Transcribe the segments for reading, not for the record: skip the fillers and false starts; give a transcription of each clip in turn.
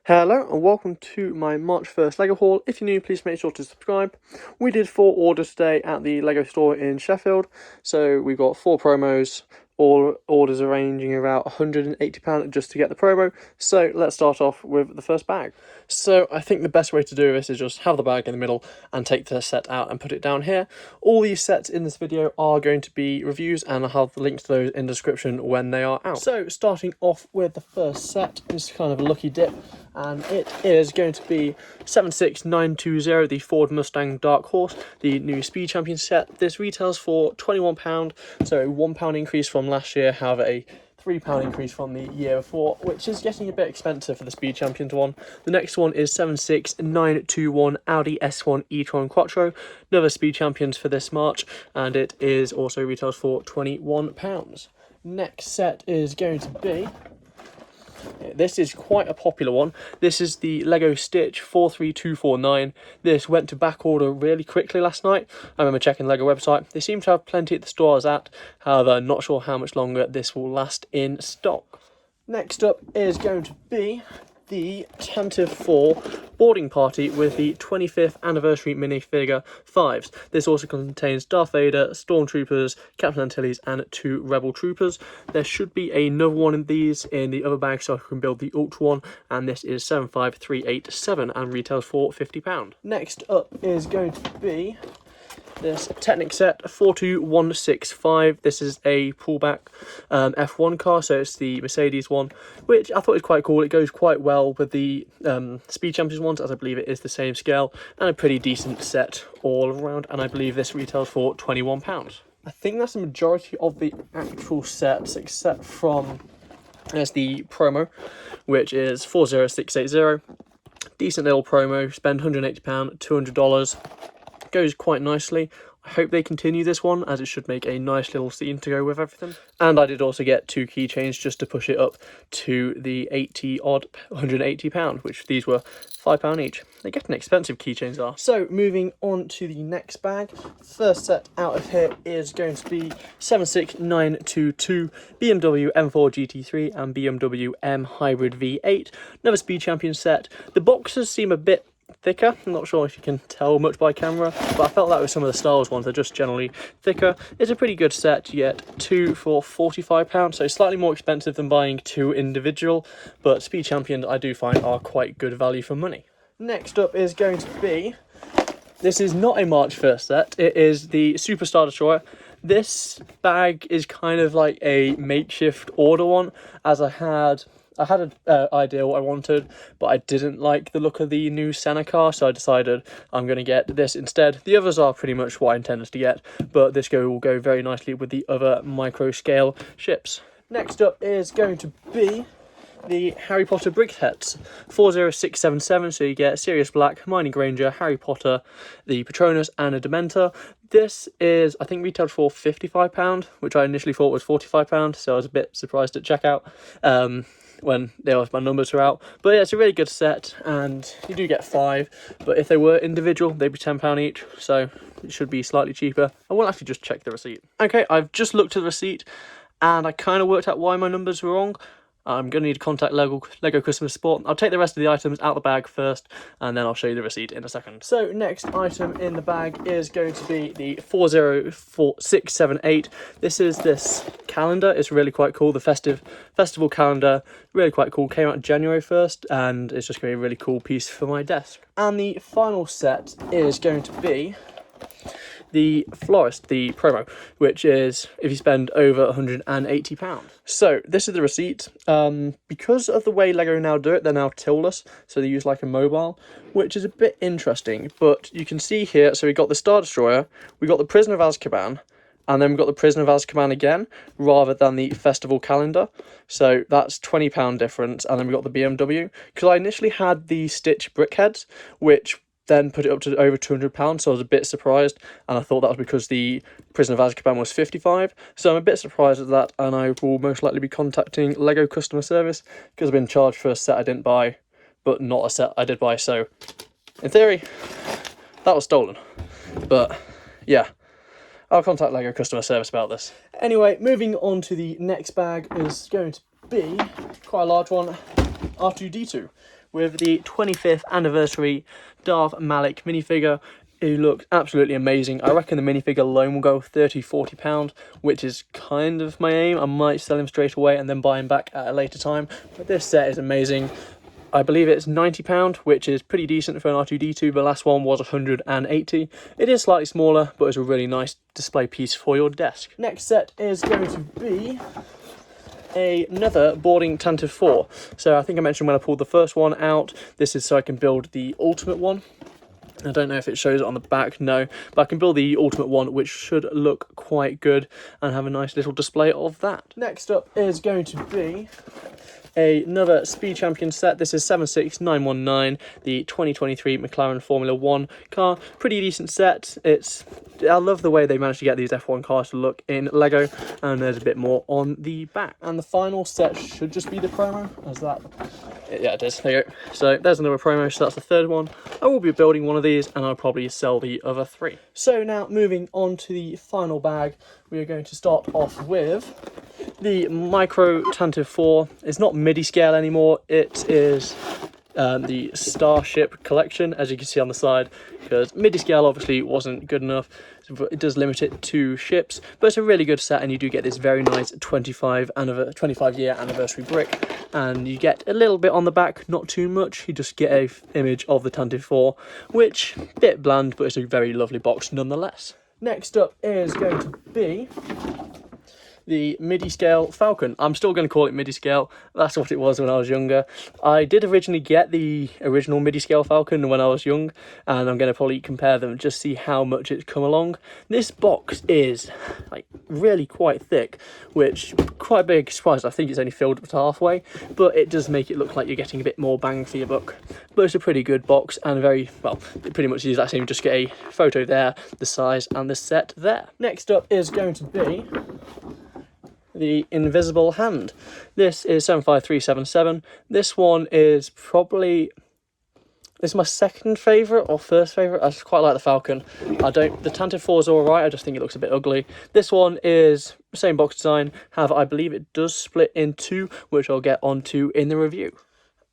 Hello and welcome to my March 1st LEGO haul. If you're new, please make sure to subscribe. We did 4 orders today at the LEGO store in Sheffield. So we've got 4 promos, all orders are ranging about £180 just to get the promo. So let's start off with the first bag. So I think the best way to do this is just have the bag in the middle and take the set out and put it down here. All these sets in this video are going to be reviews and I'll have the links to those in the description when they are out. So starting off with the first set is kind of a lucky dip. And it is going to be 76920, the Ford Mustang Dark Horse, the new Speed Champion set. This retails for £21, so a £1 increase from last year, however a £3 increase from the year before, which is getting a bit expensive for the Speed Champions one. The next one is 76921 Audi S1 e-tron Quattro, another Speed Champions for this March, and it is also retails for £21. Next set is going to be... this is quite a popular one. This is the Lego Stitch 43249. This went to back order really quickly last night. I remember checking the Lego website. They seem to have plenty at the stores at. However, not sure how much longer this will last in stock. Next up is going to be the Tantive 4 boarding party with the 25th anniversary minifigure 5s. This also contains Darth Vader, Stormtroopers, Captain Antilles and 2 Rebel Troopers. There should be another one of these in the other bag so I can build the Ultra one, and this is 75387 and retails for £50. Next up is going to be this Technic set 42165. This is a pullback F1 car, so it's the Mercedes one, which I thought was quite cool. It goes quite well with the Speed Champions ones, as I believe it is the same scale, and a pretty decent set all around, and I believe this retails for £21. I think that's the majority of the actual sets, except from there's the promo, which is 40680. Decent little promo, spend £180, $200. Goes quite nicely. I hope they continue this one, as it should make a nice little scene to go with everything. And I did also get 2 keychains just to push it up to the £180, which these were £5 each. They're getting expensive, keychains are. So moving on to the next bag. First set out of here is going to be 76922 BMW M4 GT3 and BMW M Hybrid V8. Another Speed Champion set. The boxes seem a bit thicker. I'm not sure if you can tell much by camera, but I felt that with some of the Star Wars ones, they're just generally thicker. It's a pretty good set. You get 2 for £45, so slightly more expensive than buying 2 individual, but Speed Champions I do find are quite good value for money. Next up is going to be, this is not a March 1st set, it is the Super Star Destroyer. This bag is kind of like a makeshift order one, as I had an idea what I wanted, but I didn't like the look of the new Senna car, so I decided I'm going to get this instead. The others are pretty much what I intended to get, but this will go very nicely with the other micro scale ships. Next up is going to be the Harry Potter BrickHeadz 40677, so you get Sirius Black, Hermione Granger, Harry Potter, the Patronus and a Dementor. This is, I think, retailed for £55, which I initially thought was £45, so I was a bit surprised at checkout when my numbers are out. But yeah, it's a really good set, and you do get 5, but if they were individual, they'd be £10 each, so it should be slightly cheaper. I will actually just check the receipt. Okay, I've just looked at the receipt, and I kind of worked out why my numbers were wrong. I'm going to need to contact Lego customer support. I'll take the rest of the items out of the bag first, and then I'll show you the receipt in a second. So next item in the bag is going to be the 40678. This is this calendar. It's really quite cool. The festival calendar, really quite cool. Came out January 1st, and it's just going to be a really cool piece for my desk. And the final set is going to be the Florist, the promo, which is if you spend over £180. So this is the receipt. Because of the way Lego now do it, they're now tillless, so they use like a mobile, which is a bit interesting. But you can see here, so we got the Star Destroyer, we got the Prisoner of Azkaban, and then we've got the Prisoner of Azkaban again, rather than the festival calendar. So that's £20 difference, and then we got the BMW. Because I initially had the Stitch BrickHeadz, which then put it up to over £200, so I was a bit surprised, and I thought that was because the Prisoner of Azkaban was £55, so I'm a bit surprised at that, and I will most likely be contacting Lego customer service, because I've been charged for a set I didn't buy, but not a set I did buy, so in theory, that was stolen. But yeah, I'll contact Lego customer service about this. Anyway, moving on to the next bag is going to be quite a large one. R2-D2 with the 25th anniversary Darth Malak minifigure. He looks absolutely amazing. I reckon the minifigure alone will go £30–40, which is kind of my aim. I might sell him straight away and then buy him back at a later time. But this set is amazing. I believe it's £90, which is pretty decent for an R2-D2. The last one was £180. It is slightly smaller, but it's a really nice display piece for your desk. Next set is going to be another boarding Tantive 4. So I think I mentioned when I pulled the first one out, this is so I can build the ultimate one. I don't know if it shows it on the back, no, but I can build the ultimate one, which should look quite good and have a nice little display of that. Next up is going to be another Speed Champion set. This is 76919, the 2023 McLaren Formula 1 car. Pretty decent set. I love the way they managed to get these F1 cars to look in Lego, and there's a bit more on the back. And the final set should just be the promo, as that... Yeah, it is. There you go. So there's another promo, so that's the third one. I will be building one of these, and I'll probably sell the other 3. So now, moving on to the final bag, we are going to start off with the Micro Tantive 4. It's not MIDI scale anymore, it is the Starship Collection, as you can see on the side, because MIDI scale obviously wasn't good enough. It does limit it to ships, but it's a really good set, and you do get this very nice 25-year anniversary brick, and you get a little bit on the back, not too much. You just get a image of the Tantive 4, which a bit bland, but it's a very lovely box nonetheless. Next up is going to be the MIDI scale Falcon. I'm still going to call it MIDI scale. That's what it was when I was younger. I did originally get the original MIDI scale Falcon when I was young, and I'm going to probably compare them, just see how much it's come along. This box is like really quite thick, which quite a big surprise. I think it's only filled up to halfway, but it does make it look like you're getting a bit more bang for your buck. But it's a pretty good box, and very, well, it pretty much is that same. Just get a photo there, the size, and the set there. Next up is going to be the Invisible Hand. This is 75377. This one is probably, this is my second favourite or first favourite. I just quite like the Falcon. The Tantive 4 is alright, I just think it looks a bit ugly. This one is same box design, however I believe it does split in 2, which I'll get onto in the review.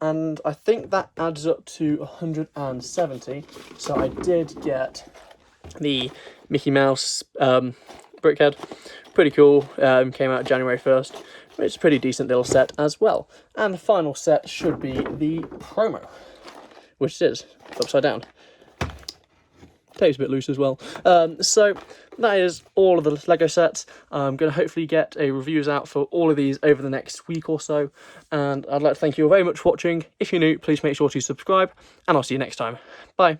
And I think that adds up to 170. So I did get the Mickey Mouse brickhead. Pretty cool. Came out January 1st. It's a pretty decent little set as well. And the final set should be the promo, which it is. It's upside down. Tape's a bit loose as well. So that is all of the Lego sets. I'm going to hopefully get reviews out for all of these over the next week or so. And I'd like to thank you all very much for watching. If you're new, please make sure to subscribe, and I'll see you next time. Bye.